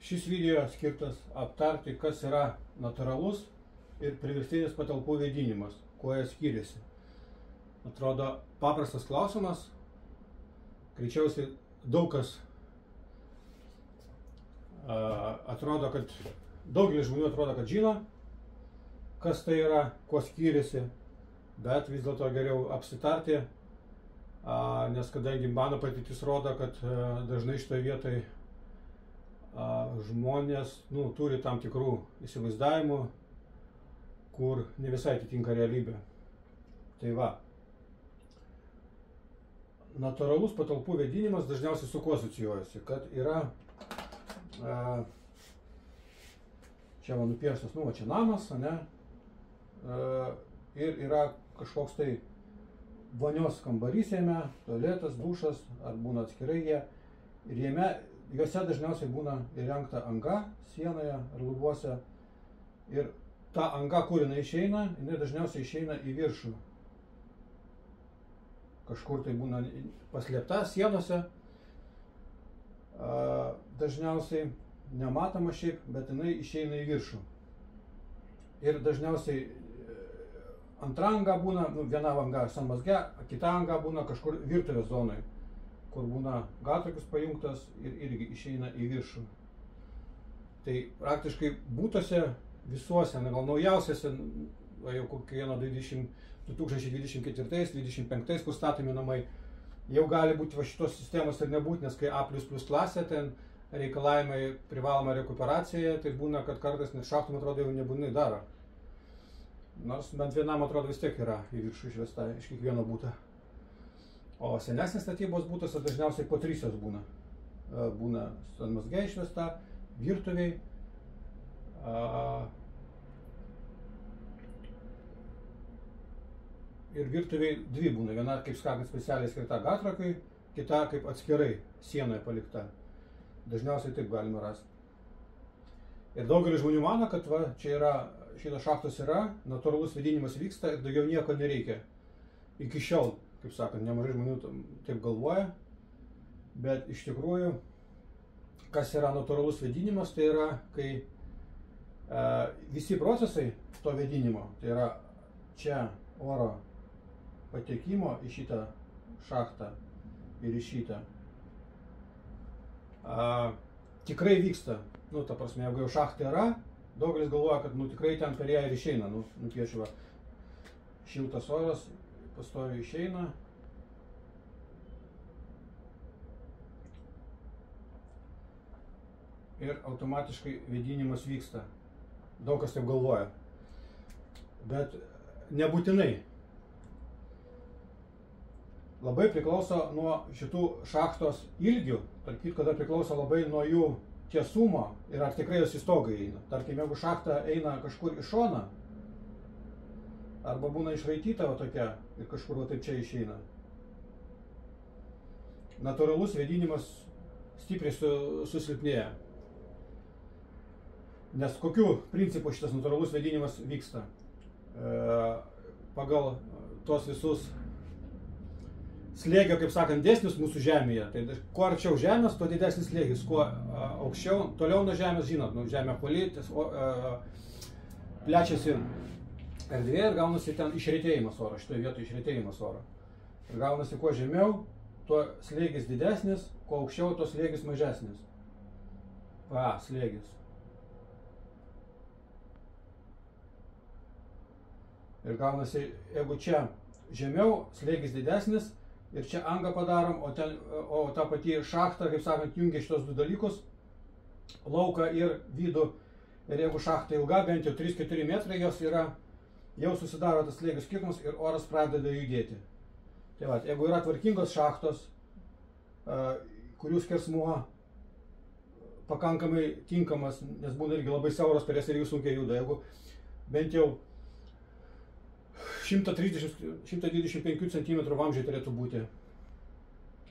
Šis video skirtas aptarti, kas yra natūralus ir priverstinis patalpų vėdinimas, kuo jie skiriasi. Atrodo paprastas klausimas, greičiausiai daug kas atrodo, kad daugelis žmonių atrodo, kad žino, kas tai yra, kuo skiriasi, bet vis dėlto geriau apsitarti, nes kadangi mano patirtis rodo, kad dažnai šitoje vietoje žmonės turi tam tikrų įsivaizdavimų, kur ne visai atitinka realybę. Tai va, natūralus patalpų vėdinimas dažniausiai su kuo asocijuojasi, kad yra čia man nupieštas, čia namas, ane, ir yra kažkoks tai vonios kambarys jame, tualetas, dušas, ar būna atskirai jie, ir juose dažniausiai būna įrengta anga sienoje ar lubuose, ir ta anga, kur jinai išeina, jinai dažniausiai išeina į viršų. Kažkur tai būna paslėpta sienose, dažniausiai nematoma šiaip, bet jinai išeina į viršų. Ir dažniausiai antra anga būna, viena anga sanmazge, kita anga būna kažkur virtuvės zonai, kur būna gatrakis pajungtas ir irgi išeina į viršų. Tai praktiškai būtuose visuose, gal naujausiuose, jau kokie 2024-2025, kur statomi namai, jau gali būti va šitos sistemos ir nebūti, nes kai A++ klasė, ten reikalavimai privaloma rekuperacija, tai būna, kad kartais net šachtom atrodo jau nebūtinai daro. Nors bent vienam atrodo vis tiek yra į viršų išvesta iš kiekvieno būto. O senesnės statybos būtuose dažniausiai po 3 būna. Būna sanmazge išvesta, virtuviai, ir virtuviai 2 būna. Viena kaip sakant specialiai skirta gatrakiui, kita kaip atskirai sienoje palikta. Dažniausiai taip galima rasti. Ir daugelis žmonių mano, kad va, čia yra, šitos šachtos yra, natūralus vėdinimas vyksta ir daugiau nieko nereikia. Iki šiol, kaip sakant, nemažai žmonių taip galvoja, bet iš tikrųjų, kas yra natūralus vėdinimas, tai yra, kai visi procesai to vėdinimo, tai yra čia oro patekimo į šitą šachtą ir į šitą, tikrai vyksta. Ta prasme, jeigu jau šachta yra, daugelis galvoja, kad tikrai ten per ją ir išeina. Nupiešiu, šiltas oras pastoviai išeina. Ir automatiškai vėdinimas vyksta. Daug kas taip galvoja. Bet nebūtinai. Labai priklauso nuo šitų šachtos ilgių, tarp kitko dar priklauso labai nuo jų tiesumo ir ar tikrai jos į stogą eina. Tarkim, jeigu šachta eina kažkur į šoną, arba būna išraityta tokia ir kažkur taip čia išeina, natūralus vėdinimas stipriai susilpnėja. Nes kokiu principu šitas natūralus vėdinimas vyksta? Pagal tos visus slėgio, kaip sakant, dėsnius mūsų žemėje. Tai kuo arčiau žemės, tuo didesnis slėgis. Kuo aukščiau, toliau nuo žemės, žinot, žemė apvali, plečiasi erdvė ir gaunasi ten išretėjimas oro, šitoje vietoje išretėjimas oro. Ir gaunasi kuo žemiau, tuo slėgis didesnis, kuo aukščiau, tuo slėgis mažesnis. Slėgis. Ir gaunasi, jeigu čia žemiau, slėgis didesnis, ir čia angą padarom, o ta pati šachta, kaip sakant, jungia šitos 2 dalykus, lauką ir vidų. Ir jeigu šachta ilga, bent jau 3-4 metrai, jos yra, jau susidaro tas slėgio skirtumas ir oras pradeda judėti. Tai va, jeigu yra tvarkingos šachtos, kurių skersmuo pakankamai tinkamas, nes būna irgi labai siauros, per jas irgi sunkiai juda, jeigu bent jau 130-125 cm vamzdžiai turėtų būti.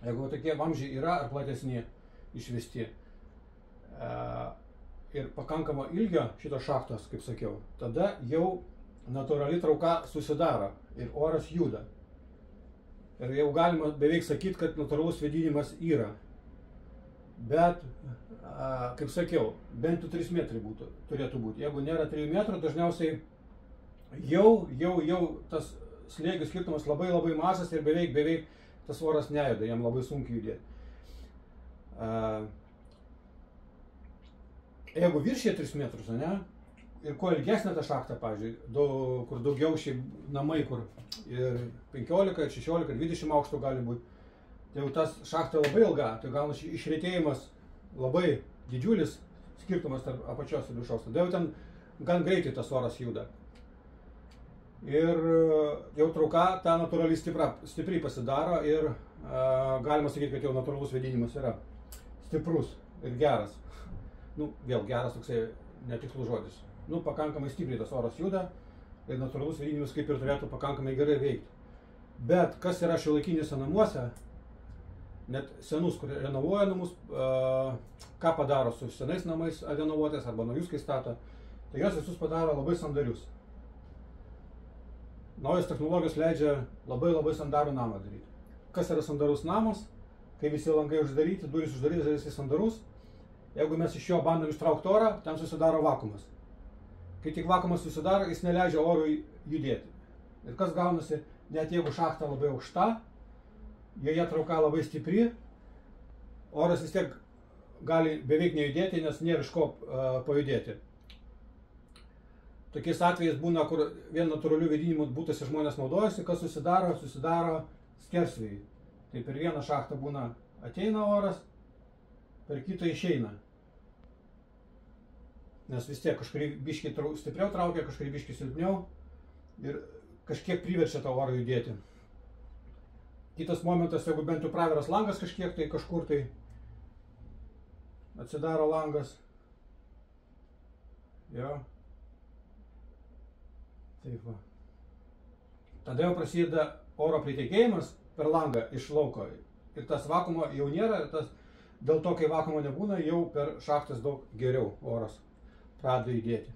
Jeigu tokie vamzdžiai yra ar platesni išvesti ir pakankamo ilgio šitos šachtos, kaip sakiau, tada jau natūrali trauka susidaro ir oras juda. Ir jau galima beveik sakyti, kad natūralus vėdinimas yra. Bet, kaip sakiau, bent 3 metrai turėtų būti. Jeigu nėra 3 metrų, dažniausiai jau tas slėgių skirtumas labai mažas ir beveik tas oras nejuda, jam labai sunkiai judėti. Jeigu viršė 3 metrus, ne, ir kuo ilgesnė ta šachta, pavyzdžiui, kur daugiausiai namai, kur ir 15, 16, 20 aukštų gali būti, tai jau tas šachta labai ilga, tai gaunasi išretėjimas labai didžiulis skirtumas tarp apačios ir viršaus. Tada jau ten gan greitai tas oras juda. Ir jau trauka ta natūraliai stipriai pasidaro ir galima sakyti, kad jau natūralus vėdinimas yra stiprus ir geras. Nu, vėl geras toksai netikslus žodis. Nu, pakankamai stipriai tas oras juda ir natūralus vėdinimas kaip ir turėtų pakankamai gerai veikti. Bet kas yra šiuolaikinėse namuose, net senus, kurie renovuoja namus, ką padaro su senais namais renovuotais arba naujus, kai stato, tai jos visus padaro labai sandarius. Naujos technologijos leidžia labai sandarų namą daryti. Kas yra sandarus namas? Kai visi langai uždaryti, durys uždaryti, jis sandarus. Jeigu mes iš jo bandom ištraukti orą, ten susidaro vakuumas. Kai tik vakuumas susidaro, jis neleidžia orui judėti. Ir kas gaunasi, net jeigu šachta labai aukšta, joje trauka labai stipri, oras vis tiek gali beveik nejudėti, nes nėra iš ko pajudėti. Tokiais atvejais būna, kur vien natūralių vėdinimų būtuose žmonės naudojasi, kas susidaro skersvėjai. Tai per vieną šachtą būna ateina oras, per kitą išeina. Nes vis tiek kažkurį biškį stipriau traukia, kažkurį biškį silpniau ir kažkiek priverčia tą orą judėti. Kitas momentas, jeigu bent jau praviras langas kažkiek, tai kažkur tai atsidaro langas. Jo. Taip va. Tada jau prasideda oro pritekėjimas per langą iš lauko. Ir tas vakuumo jau nėra, dėl to, kai vakuumo nebūna, jau per šachtas daug geriau oras pradeda judėti.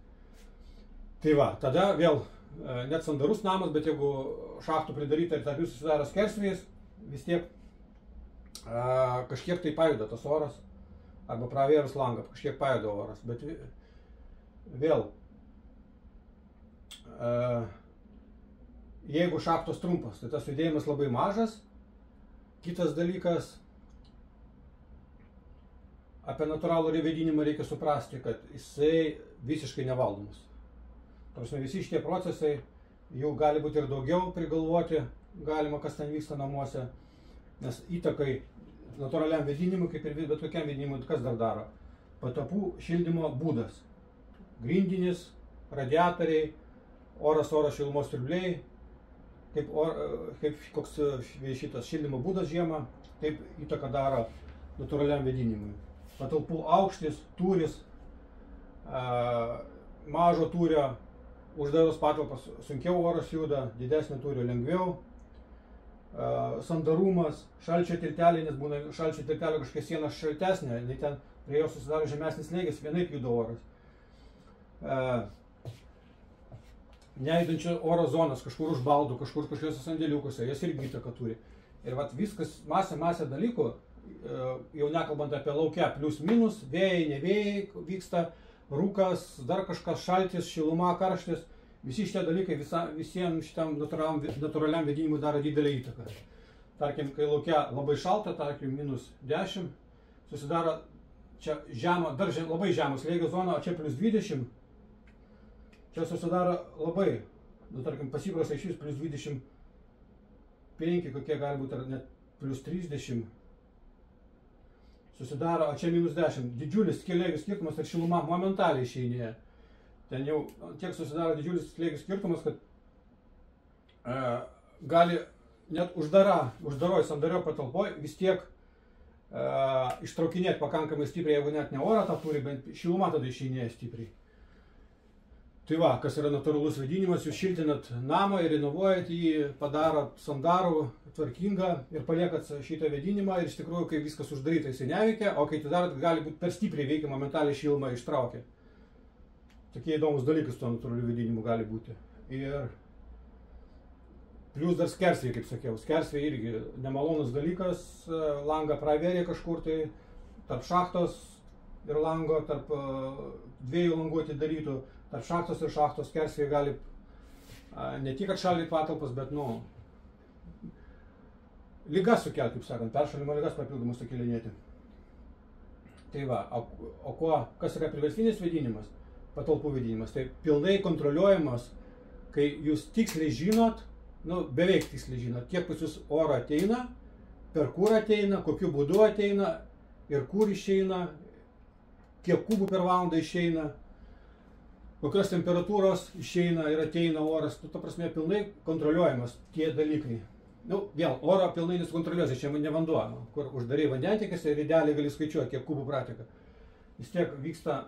Tai va, tada vėl net sandarus namas, bet jeigu šachtų pridaryta ir tarp jų susidaro skersvėjis, vis tiek kažkiek tai pajuda tas oras, arba pravėrus langą, kažkiek pajuda oras. Bet vėl, jeigu šachtos trumpas, tai tas judėjimas labai mažas. Kitas dalykas, apie natūralų vėdinimą reikia suprasti, kad jisai visiškai nevaldomas. Tarsi visi šitie procesai, jų gali būti ir daugiau prigalvoti, galima kas ten vyksta namuose, nes įtakai natūraliam vėdinimui, kaip ir bet kokiam vėdinimui, kas dar daro? Patalpų šildymo būdas. Grindinis, radiatoriai, oras šilumos siurbliai, kaip koks šitas šildymo būdas žiemą, taip įtaką daro natūraliam vėdinimui. Patalpų aukštis, tūris, mažo tūrio, uždaros patalpos sunkiau oras juda, didesnio tūrio lengviau. Sandarumas, šalčio tiltelė, nes būna šalčio tiltelė kažkokia siena šaltesnė, ten prie jos susidaro žemesnis slėgis, vienaip juda oras. Nejudančio oro zonas, kažkur už baldų, kažkur kažkokiuose sandėliukuose, jas irgi įtaką turi. Ir vat viskas, masė dalykų, jau nekalbant apie laukia, plius minus, vėjai, nevėjai vyksta, rūkas, dar kažkas šaltis, šiluma, karštis, visi šitie dalykai visiems šitam natūraliam vėdinimui daro didelę įtaką. Tarkim, kai laukia labai šalta, tarkim, minus 10, susidaro čia žema, dar labai žemos slėgio zona, o čia plius 20, čia susidaro labai, tarkim, pasiprasta iš vis plius 25, kokie gali būti, ar net plius 30, susidaro, o čia minus 10, didžiulis slėgių skirtumas ir šiluma momentaliai išeinėja. Ten jau tiek susidaro didžiulis slėgių skirtumas, kad gali net uždaroj sandario patalpoj vis tiek ištraukinėti pakankamai stipriai, jeigu net ne orą tą turi, bent šiluma tada išeinėja stipriai. Tai va, kas yra natūralus vėdinimas, jūs šiltinat namą ir renovuojat jį, padarot sandarų, tvarkingą ir paliekat šitą vėdinimą ir iš tikrųjų, kai viskas uždaryta, jisai neveikia, o kai tai darot, gali būti per stipriai veikia, momentaliai šilumą ištraukia. Tokie įdomus dalykai su to natūraliu vėdinimu gali būti. Ir plius dar skersvėjai, kaip sakiau, skersvėjai irgi nemalonus dalykas, langą pravėrė kažkur, tai tarp šachtos ir lango, tarp dviejų langų atidarytų, tarp šachtos ir šachtos skersvėjai gali ne tik atšaldyti patalpas, bet, ligas sukelti, kaip sakant, peršalimo ligas papildomus sukelinėti. Tai va, kas yra priverstinis vėdinimas, patalpų vėdinimas? Tai pilnai kontroliuojamas, kai jūs tiksliai žinot, beveik tiksliai žinot, kiek pas jūs oro ateina, per kur ateina, kokiu būdu ateina ir kur išeina, kiek kubų per valandą išeina, kokios temperatūros išeina ir ateina oras. Ta prasme, pilnai kontroliuojamas tie dalykai. Vėl, oro pilnai nesukontroliuosi, čia ne vanduo, kur uždarai vandentiekis ir idealiai gali skaičiuoti, kiek kubų prateka. Vis tiek vyksta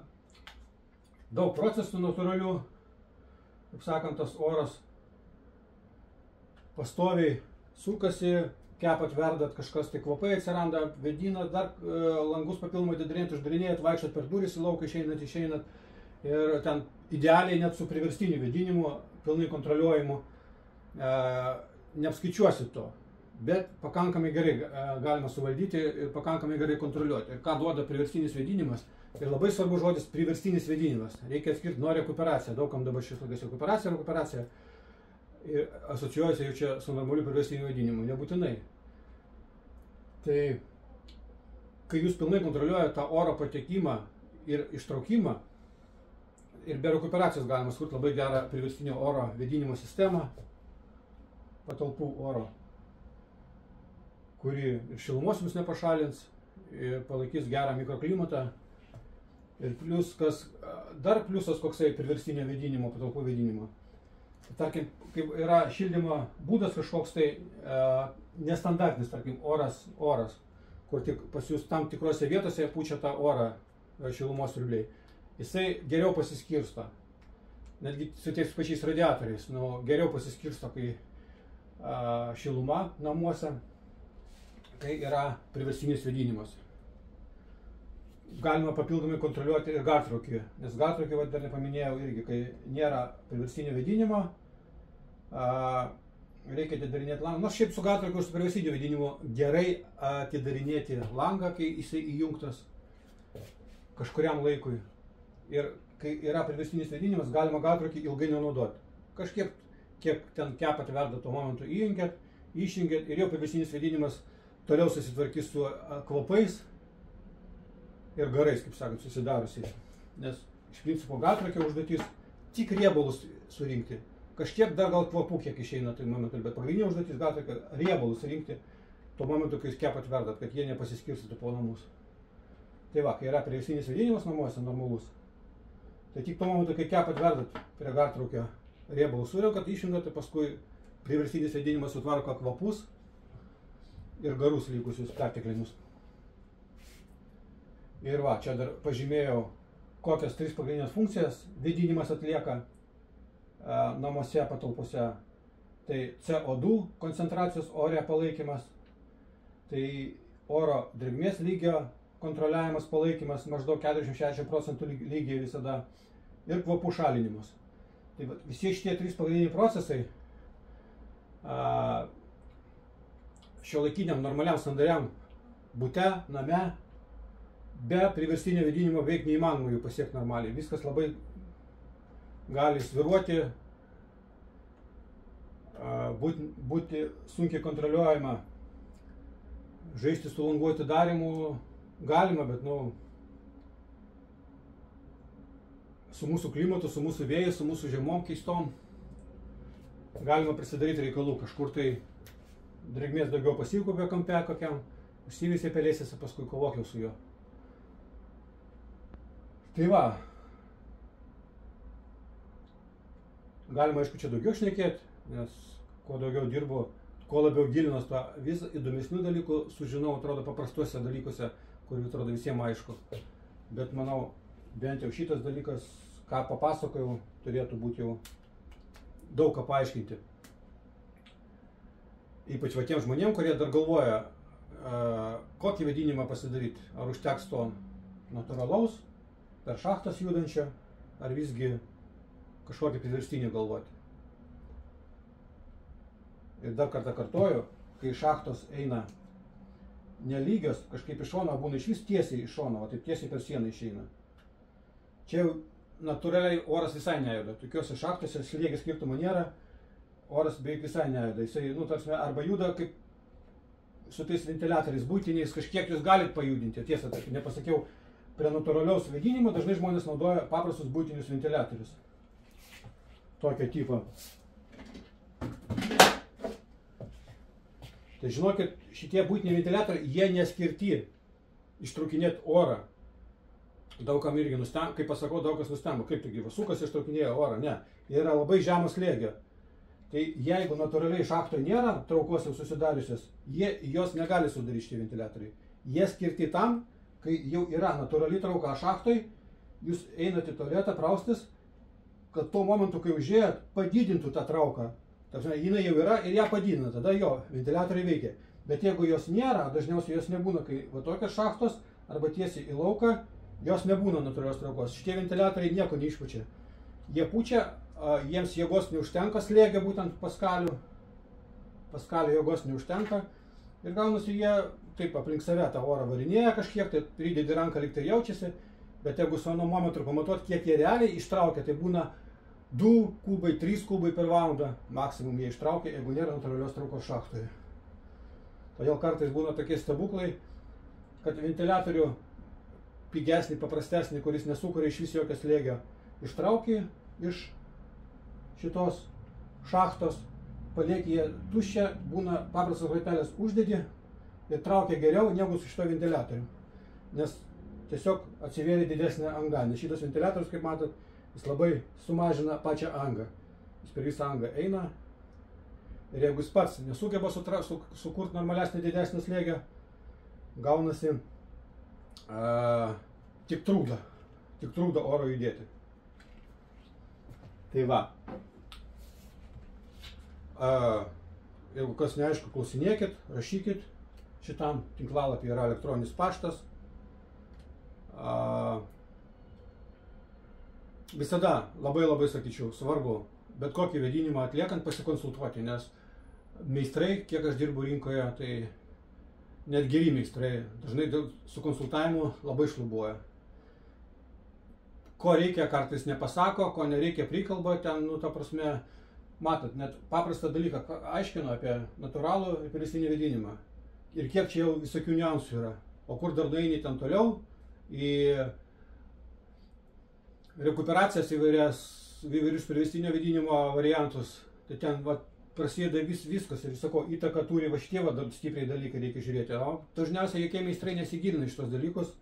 daug procesų natūralių, kaip sakant, tas oras pastoviai sukasi, kepat, verdat, kažkas tai kvapai atsiranda, vėdinat, dar langus papildomai atidarinėt, uždarinėjat, vaikščiat per duris į lauką, išeinat ir ten idealiai net su priverstiniu vėdinimu, pilnai kontroliuojimu, neapskaičiuosi to, bet pakankamai gerai galima suvaldyti ir pakankamai gerai kontroliuoti. Ir ką duoda priverstinis vėdinimas? Ir labai svarbu žodis priverstinis vėdinimas. Reikia atskirti nuo rekuperacija. Daugam dabar šis laikas rekuperacija ir asocijuojasi jau čia su normaliu priverstiniu vėdinimu. Nebūtinai. Tai, kai jūs pilnai kontroliuojate tą oro patekimą ir ištraukimą, ir be rekuperacijos galima sukurti labai gerą priverstinio oro vėdinimo sistemą, patalpų oro, kuri ir šilumos jums nepašalins, ir palaikys gerą mikroklimatą. Ir dar pliusas koksai priverstinio vėdinimo, patalpų vėdinimo. Tarkim, kaip yra šildymo būdas kažkoks tai nestandartinis, tarkim, oras, kur tik pas jūs tam tikrose vietose pučia tą orą šilumos siurbliai. Jisai geriau pasiskirsto, netgi su tais pačiais radiatoriais, geriau pasiskirsto, kai šiluma namuose, kai yra priverstinis vėdinimas. Galima papildomai kontroliuoti ir gartraukį, nes gartraukį, dar nepaminėjau irgi, kai nėra priverstinio vėdinimo, reikia atidarinėti langą. Nors šiaip su gartraukiu ir su priverstiniu vėdinimu gerai atidarinėti langą, kai jisai įjungtas kažkuriam laikui. Ir kai yra priverstinis vėdinimas, galima gartraukį ilgai nenaudoti. Kažkiek kiek ten kepat verda tuo momentu įjungiat, išjungiat ir jau priverstinis vėdinimas toliau susitvarkys su kvapais ir garais, kaip sakant, susidariusiais. Nes iš principo gartraukio užduotis tik riebalus surinkti. Kažkiek dar gal kvapų kiek išeina tai momentu, bet pagrindinė užduotis gartraukio riebalus surinkti tuo momentu, kai jūs kepat verdat, kad jie nepasiskirstytų po namus. Tai va, kai yra priverstinis vėdinimas namuose normalus, tai tik tuo momentu, kai kepat verdat prie gartraukio riebalus surinkat, išjungiat, tai paskui priverstinis vėdinimas sutvarko kvapus ir garus likusius perteklinius. Ir va, čia dar pažymėjau, kokias 3 pagrindinės funkcijas vėdinimas atlieka namuose, patalpose. Tai CO2 koncentracijos ore palaikymas, tai oro drėgmės lygio kontroliavimas, palaikymas maždaug 40-60% lygiai visada ir kvapų šalinimas. Tai visi šitie 3 pagrindiniai procesai šiuolaikiniam normaliam sandariam bute, name, be priverstinio vėdinimo beveik neįmanoma jų pasiekti normaliai. Viskas labai gali sviruoti, būti sunkiai kontroliuojama, žaisti su langų atidarymu galima, bet su mūsų klimatu, su mūsų vėjais, su mūsų žiemom keistom galima prisidaryti reikalų. Kažkur tai drėgmės daugiau pasikaupė kampe kokiam, užsiveisė pelėsėse, paskui kovokiau su juo. Tai va, galima aišku čia daugiau šnekėti, nes kuo daugiau dirbu, kuo labiau gilinos, tuo vis įdomesnių dalykų sužinau, atrodo, paprastuose dalykuose, kurių atrodo visiems aišku. Bet manau, bent jau šitas dalykas, ką papasakojau, turėtų būti jau daug ką paaiškinti. Ypač va tiem žmonėm, kurie dar galvoja, kokį vėdinimą pasidaryti. Ar užteks to natūralaus, per šachtas judančio, ar visgi kažkokį priverstinį galvoti. Ir dar kartą kartoju, kai šachtos eina nelygios, kažkaip iš šono būna iš vis tiesiai iš šono, o taip tiesiai per sieną išeina. Čia jau natūraliai oras visai nejuda. Tokiuose šachtose slėgio skirtumo nėra, oras beveik visai nejuda. Jisai, tarsi, arba juda kaip su tais ventiliatoriais būtiniais, kažkiek jūs galite pajudinti. Tiesa, tai nepasakiau, prie natūraliaus vėdinimo dažnai žmonės naudoja paprastus būtinius ventiliatorius. Tokio tipo. Tai žinokit, šitie būtiniai ventiliatoriai, jie neskirti ištraukinėti orą. Daugam irgi nustemba, kaip pasakau, daug kas nustemba, kaip taigi vasukas ištraukinėja orą. Ne, jie yra labai žemos slėgio. Tai jeigu natūraliai šachtoje nėra traukos jau susidariusios, jos negali sudaryti šitie ventiliatoriai. Jie skirti tam, kai jau yra natūraliai trauka šachtoje, jūs einate į tualetą praustis, kad tuo momentu, kai užėjot, padidintų tą trauką. Tarsi, jinai jau yra ir ją padidina, tada jo, ventiliatoriai veikia. Bet jeigu jos nėra, dažniausiai jos nebūna, kai va tokios šachtos arba tiesiai į lauką, jos nebūna natūralios traukos. Šitie ventiliatoriai nieko neišpučia. Jie pučia, jiems jėgos neužtenka slėgio, būtent paskalių. Paskalių jėgos neužtenka. Ir gaunasi jie taip aplink save tą orą varinėja kažkiek, tai pridedi ranką lyg tai jaučiasi. Bet jeigu sonometru pamatuot, kiek jie realiai ištraukia, tai būna 2 kubai, 3 kubai per valandą maksimum jie ištraukia, jeigu nėra natūralios traukos šachtoje. Todėl kartais būna tokie stebuklai, kad ventiliatorių pigesnį, paprastesnį, kuris nesukuria iš vis jokio slėgio, ištrauki iš šitos šachtos, palieki jie tuščią, būna paprastas raitelis uždedi ir traukia geriau negu su šito ventiliatoriu. Nes tiesiog atsivėrė didesnė anga, nes šitas ventiliatorius, kaip matot, jis labai sumažina pačią angą. Jis per visą angą eina ir jeigu jis pats nesugeba sukurti normalesnį didesnį slėgio, gaunasi tik trukdo oro judėti. Tai va. Jeigu kas neaišku, klausinėkit, rašykit. Šitam tinklalapį yra elektroninis paštas. Visada labai sakyčiau, svarbu bet kokį vėdinimą atliekant pasikonsultuoti, nes meistrai, kiek aš dirbu rinkoje, tai net geri meistrai dažnai su konsultavimu labai šlubuoja. Ko reikia, kartais nepasako, ko nereikia prikalba, ten, ta prasme, matot, net paprastą dalyką aiškino apie natūralų ir priverstinį vėdinimą. Ir kiek čia jau visokių niuansų yra. O kur dar nueini ten toliau, į rekuperacijas įvairius priverstinio vėdinimo variantus, tai ten prasideda viskas ir sakau, įtaką turi va šitie stipriai dalykai reikia žiūrėti. O dažniausiai jokie meistrai nesigilina iš tos dalykus.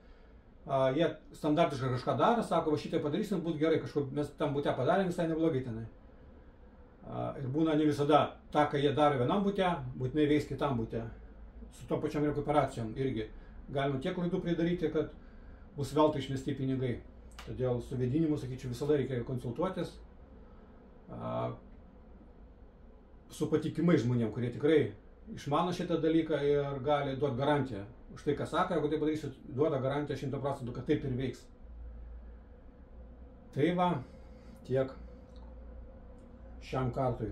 Jie standartiškai kažką daro, sako, va šitai padarysim, būt gerai, kažkur mes tam bute padarėm visai neblogai tenai. Ir būna ne visada tą, ką jie daro vienam bute, būtinai veiks kitam bute. Su to pačiam rekuperacijom irgi galima tiek klaidų pridaryti, kad bus veltui išmesti pinigai. Todėl su vėdinimu, sakyčiau, visada reikia konsultuotis su patikimais žmonėm, kurie tikrai išmano šitą dalyką ir gali duoti garantiją. Už tai, ką sako, jeigu tai padarysit, duoda garantiją 100%, kad taip ir veiks. Tai va, tiek šiam kartui.